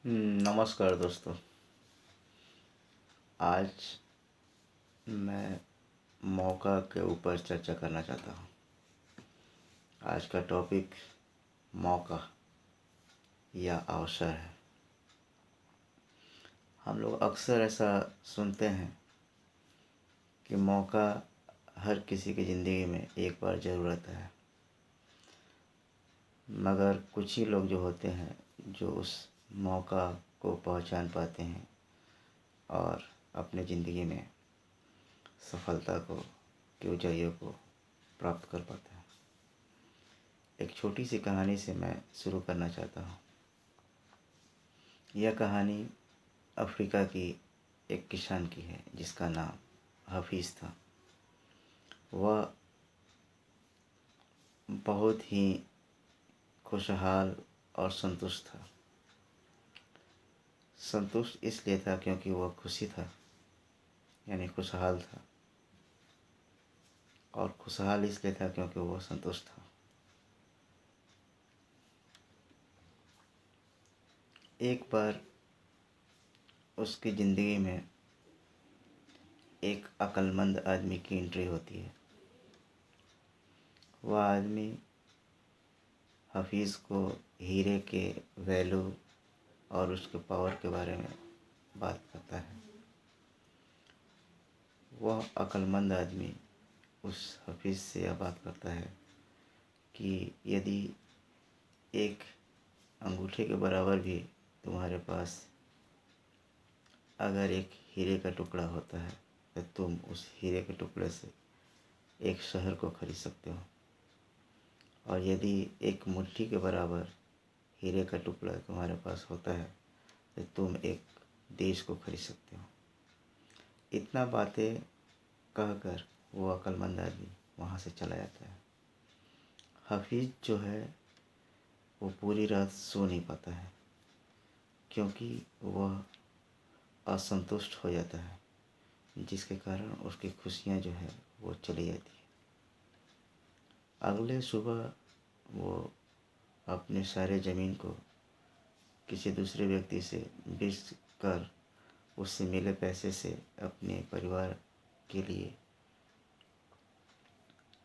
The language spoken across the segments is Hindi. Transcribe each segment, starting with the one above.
नमस्कार दोस्तों। आज मैं मौका के ऊपर चर्चा करना चाहता हूँ। आज का टॉपिक मौका या अवसर है। हम लोग अक्सर ऐसा सुनते हैं कि मौका हर किसी की ज़िंदगी में एक बार ज़रूर आता है, मगर कुछ ही लोग जो होते हैं जो उस मौका को पहचान पाते हैं और अपने ज़िंदगी में सफलता को की ऊंचाइयों को प्राप्त कर पाते हैं। एक छोटी सी कहानी से मैं शुरू करना चाहता हूँ। यह कहानी अफ्रीका की एक किसान की है जिसका नाम हफीज़ था। वह बहुत ही खुशहाल और संतुष्ट था। संतुष्ट इसलिए था क्योंकि वह खुशी था, यानी खुशहाल था, और खुशहाल इसलिए था क्योंकि वह संतुष्ट था। एक बार उसकी ज़िंदगी में एक अक्लमंद आदमी की एंट्री होती है। वह आदमी हफीज़ को हीरे के वैल्यू और उसके पावर के बारे में बात करता है। वह अक्लमंद आदमी उस हफीज़ से यह बात करता है कि यदि एक अंगूठे के बराबर भी तुम्हारे पास अगर एक हीरे का टुकड़ा होता है तो तुम उस हीरे के टुकड़े से एक शहर को खरीद सकते हो, और यदि एक मुट्ठी के बराबर हीरे का टुकड़ा तुम्हारे पास होता है तो तुम एक देश को खरीद सकते हो। इतना बातें कहकर वो अक्लमंद आदमी वहाँ से चला जाता है। हफीज़ जो है वो पूरी रात सो नहीं पाता है क्योंकि वह असंतुष्ट हो जाता है, जिसके कारण उसकी खुशियाँ जो है वो चली जाती है। अगले सुबह वो अपने सारे ज़मीन को किसी दूसरे व्यक्ति से बेच कर उससे मिले पैसे से अपने परिवार के लिए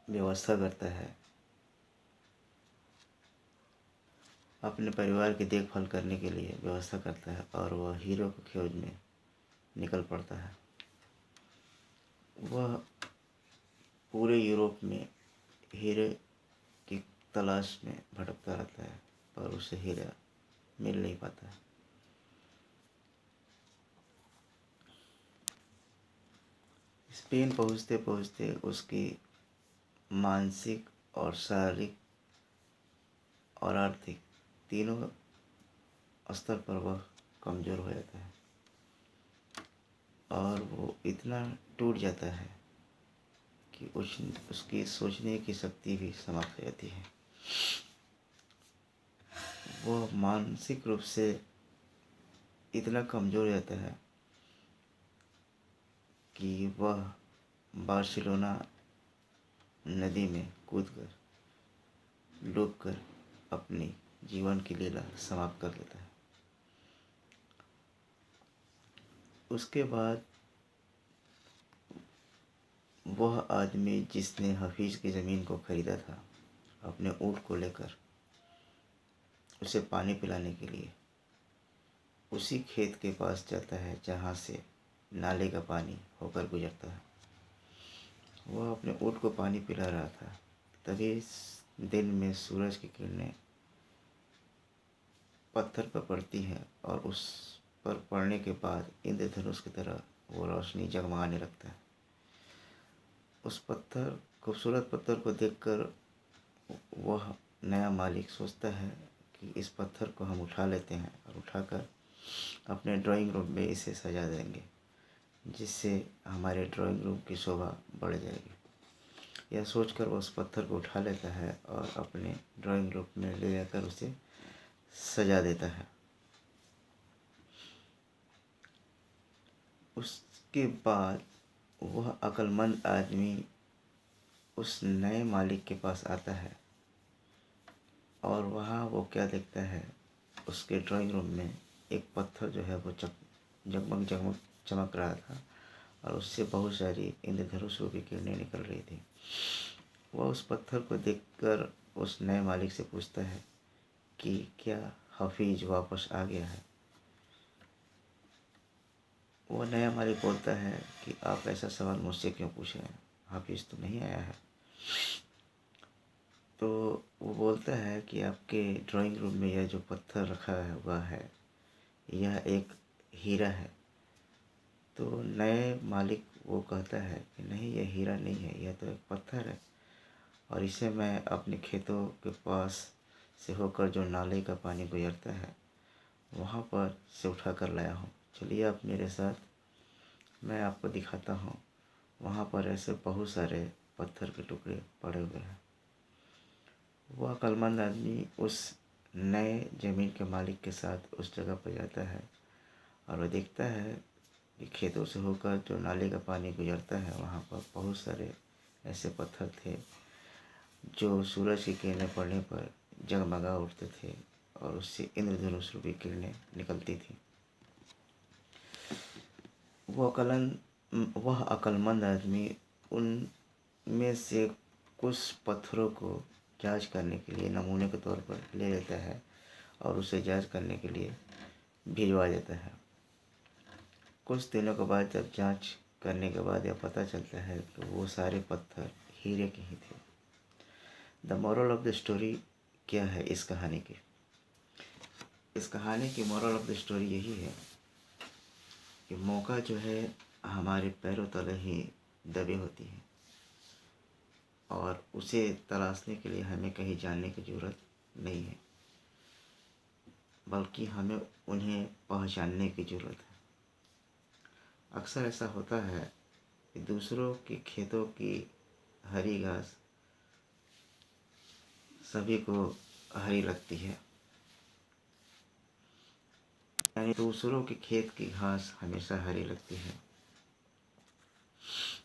व्यवस्था करता है, अपने परिवार की देखभाल करने के लिए व्यवस्था करता है, और वह हीरो की खोज में निकल पड़ता है। वह पूरे यूरोप में हीरे की तलाश में भटकता रहता है, पर उसे हीरा मिल नहीं पाता है। स्पेन पहुँचते पहुँचते उसकी मानसिक और शारीरिक और आर्थिक तीनों स्तर पर वह कमज़ोर हो जाता है, और वो इतना टूट जाता है कि उसकी सोचने की शक्ति भी समाप्त हो जाती है। वो मानसिक रूप से इतना कमज़ोर हो जाता है कि वह बार्सिलोना नदी में कूदकर डूबकर अपनी जीवन की लीला समाप्त कर देता है। उसके बाद वह आदमी जिसने हफीज़ की ज़मीन को ख़रीदा था, अपने ऊँट को लेकर उसे पानी पिलाने के लिए उसी खेत के पास जाता है जहाँ से नाले का पानी होकर गुजरता है। वह अपने ऊँट को पानी पिला रहा था, तभी दिन में सूरज की किरणें पत्थर पर पड़ती हैं, और उस पर पड़ने के बाद इंद्रधनुष की तरह वो रोशनी जगमगाने लगता है। उस खूबसूरत पत्थर को देखकर वह नया मालिक सोचता है कि इस पत्थर को हम उठा लेते हैं और उठाकर अपने ड्राइंग रूम में इसे सजा देंगे, जिससे हमारे ड्राइंग रूम की शोभा बढ़ जाएगी। यह सोचकर वह उस पत्थर को उठा लेता है और अपने ड्राइंग रूम में ले जाकर उसे सजा देता है। उसके बाद वह अक्लमंद आदमी उस नए मालिक के पास आता है, और वहाँ वो क्या देखता है, उसके ड्राइंग रूम में एक पत्थर जो है वो जगमग जगमग चमक रहा था और उससे बहुत सारी इंद्रधनुष रूपी किरणें निकल रही थी। वह उस पत्थर को देखकर उस नए मालिक से पूछता है कि क्या हफीज वापस आ गया है। वो नया मालिक बोलता है कि आप ऐसा सवाल मुझसे क्यों पूछ रहे हैं, हाफिज तो नहीं आया है। तो वो बोलता है कि आपके ड्राइंग रूम में यह जो पत्थर रखा हुआ है यह एक हीरा है। तो नए मालिक वो कहता है कि नहीं, यह हीरा नहीं है, यह तो एक पत्थर है और इसे मैं अपने खेतों के पास से होकर जो नाले का पानी गुजरता है वहाँ पर से उठा कर लाया हूँ। चलिए आप मेरे साथ, मैं आपको दिखाता हूँ। वहाँ पर ऐसे बहुत सारे पत्थर के टुकड़े पड़े हुए हैं। वह अक्लमंद आदमी उस नए ज़मीन के मालिक के साथ उस जगह पर जाता है और वह देखता है कि खेतों से होकर जो नाले का पानी गुजरता है वहाँ पर बहुत सारे ऐसे पत्थर थे जो सूरज की किरणें पड़ने पर जगमगा उठते थे और उससे इंद्रधनुष रूपी किरणें निकलती थी। वह अक्लमंद आदमी उनमें से कुछ पत्थरों को जांच करने के लिए नमूने के तौर पर ले लेता है और उसे जांच करने के लिए भिजवा देता है। कुछ दिनों के बाद जब जांच करने के बाद यह पता चलता है कि वो सारे पत्थर हीरे के ही थे। The moral of the story क्या है इस कहानी की? इस कहानी की मोरल ऑफ द स्टोरी यही है कि मौका जो है हमारे पैरों तले ही दबी होती है और उसे तलाशने के लिए हमें कहीं जाने की ज़रूरत नहीं है, बल्कि हमें उन्हें पहचानने की ज़रूरत है। अक्सर ऐसा होता है कि दूसरों के खेतों की हरी घास सभी को हरी लगती है, यानी दूसरों के खेत की घास हमेशा हरी लगती है।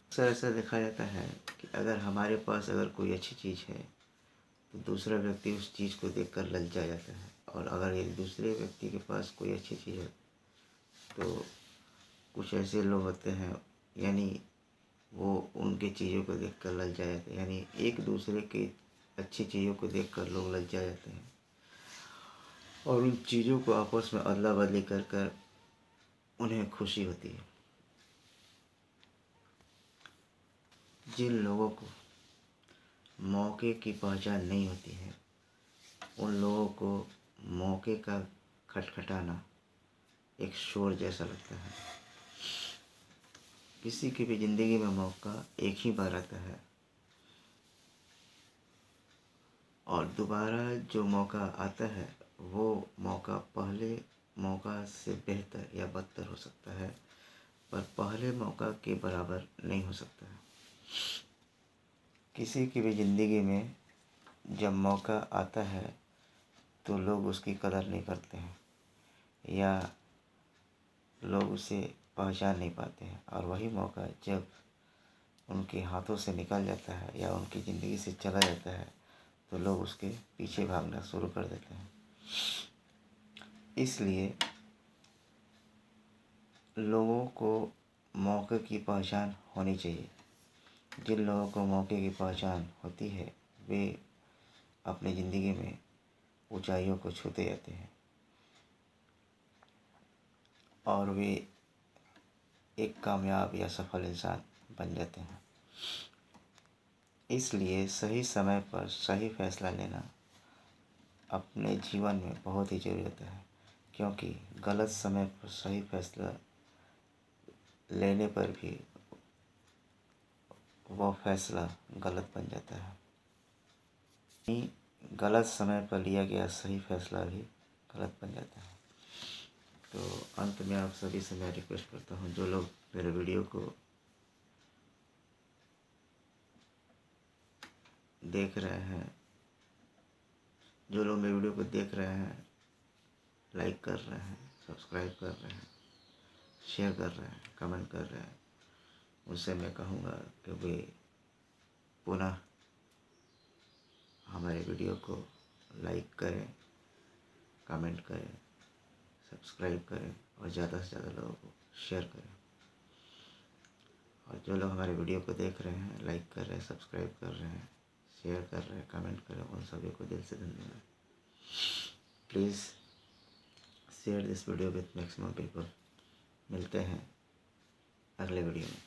अक्सर ऐसा देखा जाता है कि अगर हमारे पास अगर कोई अच्छी चीज़ है तो दूसरा व्यक्ति उस चीज़ को देखकर ललचा जाता है, और अगर एक दूसरे व्यक्ति के पास कोई अच्छी चीज़ है तो कुछ ऐसे लोग होते हैं, यानी वो उनके चीज़ों को देखकर ललचा जाते हैं, यानी एक दूसरे की अच्छी चीज़ों को देखकर लोग ललचा जाते हैं और उन चीज़ों को आपस में अदला बदली कर कर उन्हें खुशी होती है। जिन लोगों को मौके की पहचान नहीं होती है उन लोगों को मौके का खटखटाना एक शोर जैसा लगता है। किसी की भी ज़िंदगी में मौका एक ही बार आता है और दोबारा जो मौका आता है वो मौका पहले मौका से बेहतर या बदतर हो सकता है, पर पहले मौका के बराबर नहीं हो सकता है। किसी की भी ज़िंदगी में जब मौका आता है तो लोग उसकी कदर नहीं करते हैं या लोग उसे पहचान नहीं पाते हैं, और वही मौका जब उनके हाथों से निकल जाता है या उनकी ज़िंदगी से चला जाता है तो लोग उसके पीछे भागना शुरू कर देते हैं। इसलिए लोगों को मौके की पहचान होनी चाहिए। जिन लोगों को मौके की पहचान होती है वे अपनी ज़िंदगी में ऊंचाइयों को छूते जाते हैं और वे एक कामयाब या सफल इंसान बन जाते हैं। इसलिए सही समय पर सही फैसला लेना अपने जीवन में बहुत ही ज़रूरी होता है, क्योंकि गलत समय पर सही फैसला लेने पर भी वह फैसला गलत बन जाता है। गलत समय पर लिया गया सही फैसला भी गलत बन जाता है। तो अंत में आप सभी से मैं रिक्वेस्ट करता हूँ, जो लोग मेरे वीडियो को देख रहे हैं, जो लोग मेरे वीडियो को देख रहे हैं, लाइक कर रहे हैं, सब्सक्राइब कर रहे हैं, शेयर कर रहे हैं, कमेंट कर रहे हैं, उनसे मैं कहूँगा कि वे पुनः हमारे वीडियो को लाइक करें, कमेंट करें, सब्सक्राइब करें और ज़्यादा से ज़्यादा लोगों को शेयर करें। और जो लोग हमारे वीडियो को देख रहे हैं, लाइक कर रहे हैं, सब्सक्राइब कर रहे हैं, शेयर कर रहे हैं, कमेंट कर रहे हैं, उन सभी को दिल से धन्यवाद। Please share this video with maximum people. मिलते हैं अगले वीडियो में।